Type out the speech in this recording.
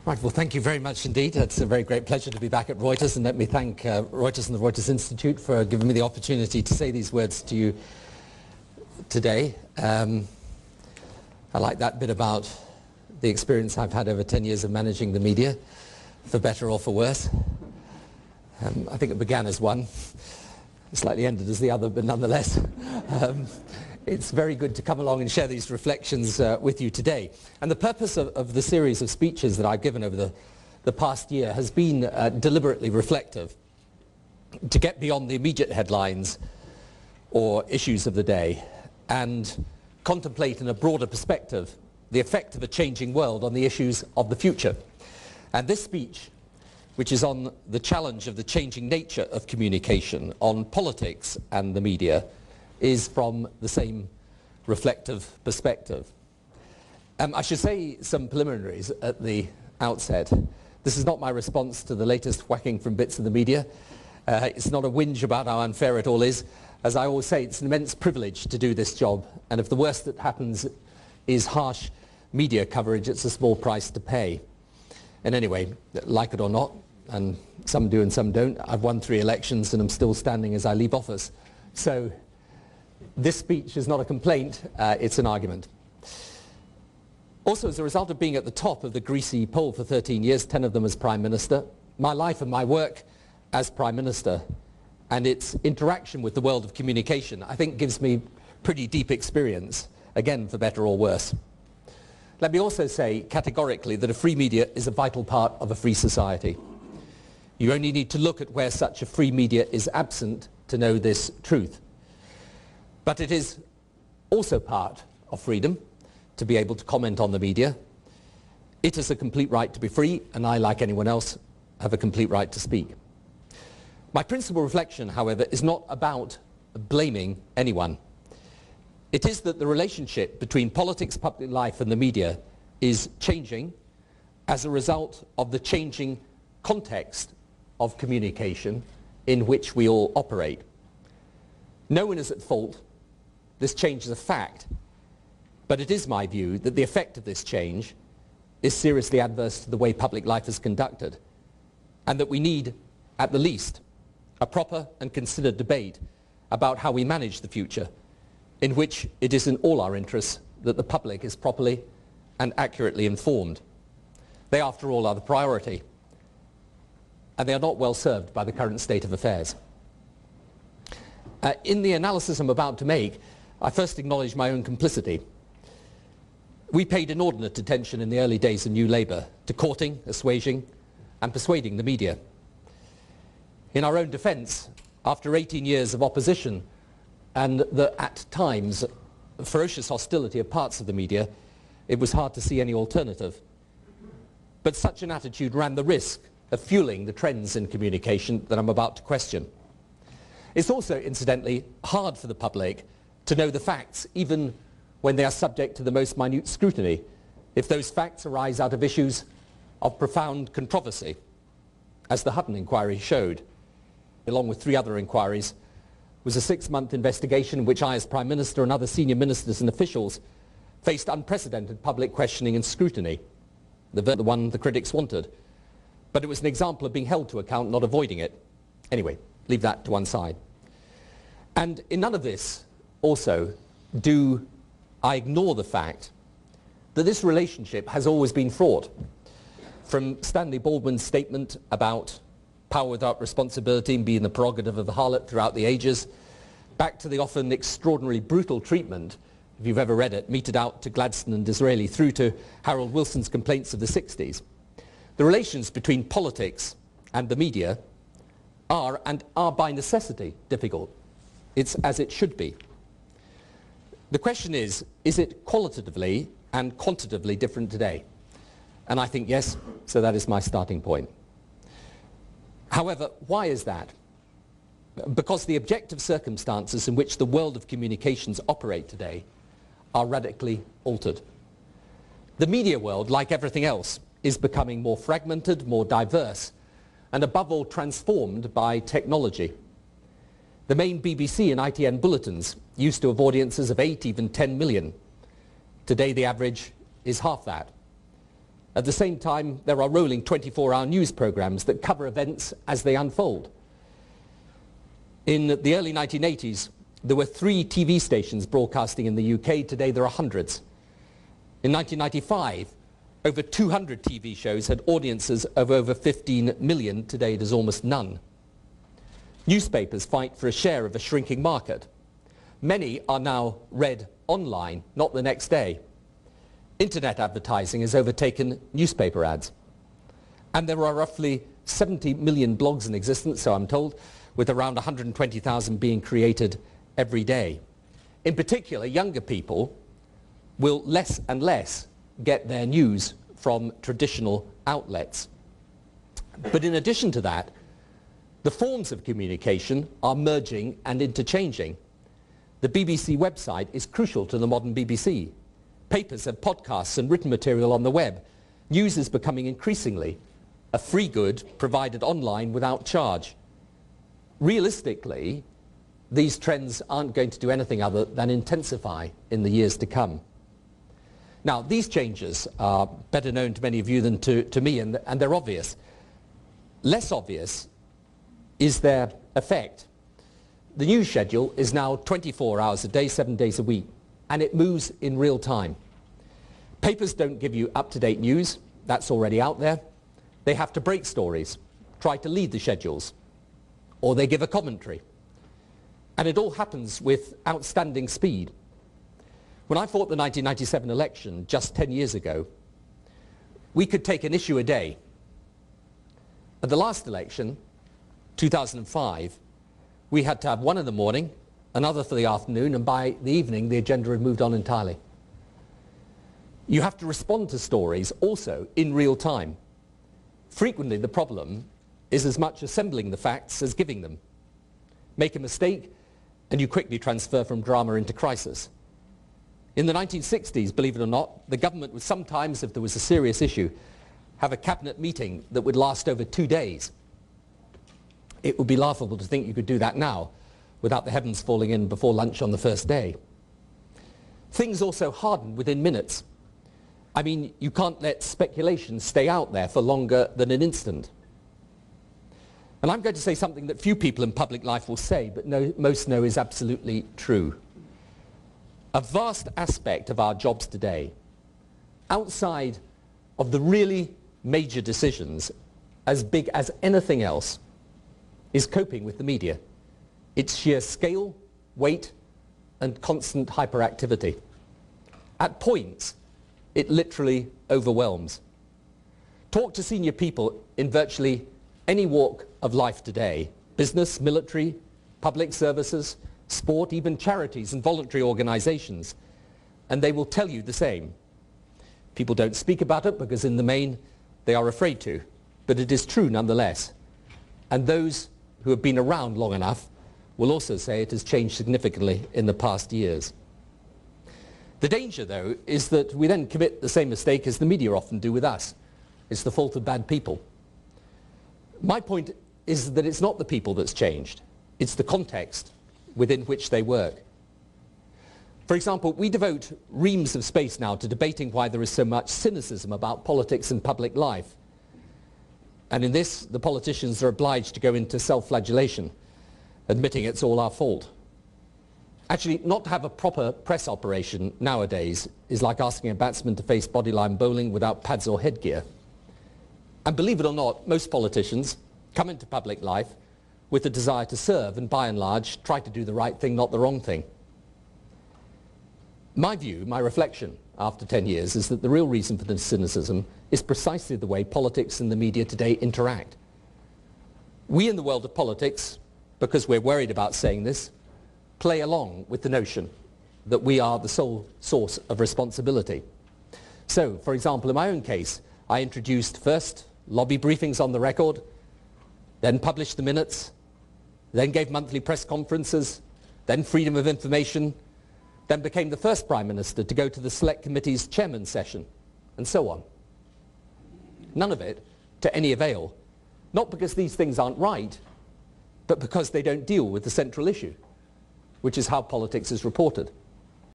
Right, well, thank you very much indeed. It's a very great pleasure to be back at Reuters, and let me thank Reuters and the Reuters Institute for giving me the opportunity to say these words to you today. I like that bit about the experience I've had over 10 years of managing the media, for better or for worse. I think it began as one, slightly ended as the other, but nonetheless. It's very good to come along and share these reflections with you today. And the purpose of the series of speeches that I've given over the past year has been deliberately reflective, to get beyond the immediate headlines or issues of the day and contemplate in a broader perspective the effect of a changing world on the issues of the future. And this speech, which is on the challenge of the changing nature of communication, on politics and the media, is from the same reflective perspective. I should say some preliminaries at the outset. This is not my response to the latest whacking from bits of the media. It's not a whinge about how unfair it all is. As I always say, it's an immense privilege to do this job, and if the worst that happens is harsh media coverage, it's a small price to pay. And anyway, like it or not, and some do and some don't, I've won 3 elections and I'm still standing as I leave office. So this speech is not a complaint, it's an argument. Also, as a result of being at the top of the greasy poll for 13 years, 10 of them as Prime Minister, my life and my work as Prime Minister and its interaction with the world of communication, I think gives me pretty deep experience, again for better or worse. Let me also say categorically that a free media is a vital part of a free society. You only need to look at where such a free media is absent to know this truth. But it is also part of freedom to be able to comment on the media. It has a complete right to be free, and I, like anyone else, have a complete right to speak. My principal reflection, however, is not about blaming anyone. It is that the relationship between politics, public life and the media is changing as a result of the changing context of communication in which we all operate. No one is at fault. This change is a fact, but it is my view that the effect of this change is seriously adverse to the way public life is conducted, and that we need, at the least, a proper and considered debate about how we manage the future, in which it is in all our interests that the public is properly and accurately informed. They, after all, are the priority, and they are not well served by the current state of affairs. In the analysis I'm about to make, I first acknowledge my own complicity. We paid inordinate attention in the early days of New Labour to courting, assuaging and persuading the media. In our own defence, after 18 years of opposition and the, at times, ferocious hostility of parts of the media, it was hard to see any alternative. But such an attitude ran the risk of fueling the trends in communication that I'm about to question. It's also, incidentally, hard for the public to know the facts, even when they are subject to the most minute scrutiny, if those facts arise out of issues of profound controversy, as the Hutton inquiry showed, along with 3 other inquiries, was a 6-month investigation in which I, as Prime Minister, and other senior ministers and officials faced unprecedented public questioning and scrutiny, the one the critics wanted. But it was an example of being held to account, not avoiding it. Anyway, leave that to one side. And in none of this, also, do I ignore the fact that this relationship has always been fraught. From Stanley Baldwin's statement about power without responsibility being the prerogative of the harlot throughout the ages, back to the often extraordinarily brutal treatment, if you've ever read it, meted out to Gladstone and Disraeli, through to Harold Wilson's complaints of the 60s. The relations between politics and the media are, and are by necessity, difficult. It's as it should be. The question is it qualitatively and quantitatively different today? And I think yes, so that is my starting point. However, why is that? Because the objective circumstances in which the world of communications operate today are radically altered. The media world, like everything else, is becoming more fragmented, more diverse, and above all transformed by technology. The main BBC and ITN bulletins used to have audiences of 8, even 10 million. Today the average is half that. At the same time, there are rolling 24-hour news programs that cover events as they unfold. In the early 1980s, there were 3 TV stations broadcasting in the UK. Today there are hundreds. In 1995, over 200 TV shows had audiences of over 15 million. Today there's almost none. Newspapers fight for a share of a shrinking market. Many are now read online, not the next day. Internet advertising has overtaken newspaper ads. And there are roughly 70 million blogs in existence, so I'm told, with around 120,000 being created every day. In particular, younger people will less and less get their news from traditional outlets. But in addition to that, the forms of communication are merging and interchanging. The BBC website is crucial to the modern BBC. Papers have podcasts and written material on the web. News is becoming increasingly a free good provided online without charge. Realistically, these trends aren't going to do anything other than intensify in the years to come. Now, these changes are better known to many of you than to me, and they're obvious. Less obvious is their effect. The news schedule is now 24 hours a day, 7 days a week, and it moves in real time. Papers don't give you up-to-date news. That's already out there. They have to break stories, try to lead the schedules, or they give a commentary. And it all happens with outstanding speed. When I fought the 1997 election just 10 years ago, we could take an issue a day. At the last election, 2005, we had to have one in the morning, another for the afternoon, and by the evening the agenda had moved on entirely. You have to respond to stories also in real time. Frequently the problem is as much assembling the facts as giving them. Make a mistake and you quickly transfer from drama into crisis. In the 1960s, believe it or not, the government would sometimes, if there was a serious issue, have a cabinet meeting that would last over 2 days. It would be laughable to think you could do that now without the heavens falling in before lunch on the first day. Things also harden within minutes. I mean, you can't let speculation stay out there for longer than an instant. And I'm going to say something that few people in public life will say, but most know is absolutely true. A vast aspect of our jobs today, outside of the really major decisions, as big as anything else, is coping with the media. Its sheer scale, weight, and constant hyperactivity. At points, it literally overwhelms. Talk to senior people in virtually any walk of life today, business, military, public services, sport, even charities and voluntary organizations, and they will tell you the same. People don't speak about it because in the main they are afraid to, but it is true nonetheless. And those who have been around long enough will also say it has changed significantly in the past years. The danger, though, is that we then commit the same mistake as the media often do with us. It's the fault of bad people. My point is that it's not the people that's changed. It's the context within which they work. For example, we devote reams of space now to debating why there is so much cynicism about politics and public life. And in this, the politicians are obliged to go into self-flagellation, admitting it's all our fault. Actually, not to have a proper press operation nowadays is like asking a batsman to face bodyline bowling without pads or headgear. And believe it or not, most politicians come into public life with a desire to serve and by and large try to do the right thing, not the wrong thing. My view, my reflection after 10 years is that the real reason for this cynicism is precisely the way politics and the media today interact. We in the world of politics, because we're worried about saying this, play along with the notion that we are the sole source of responsibility. So, for example, in my own case, I introduced first lobby briefings on the record, then published the minutes, then gave monthly press conferences, then freedom of information, then became the first Prime Minister to go to the Select Committee's chairman's session, and so on. None of it to any avail, not because these things aren't right, but because they don't deal with the central issue, which is how politics is reported.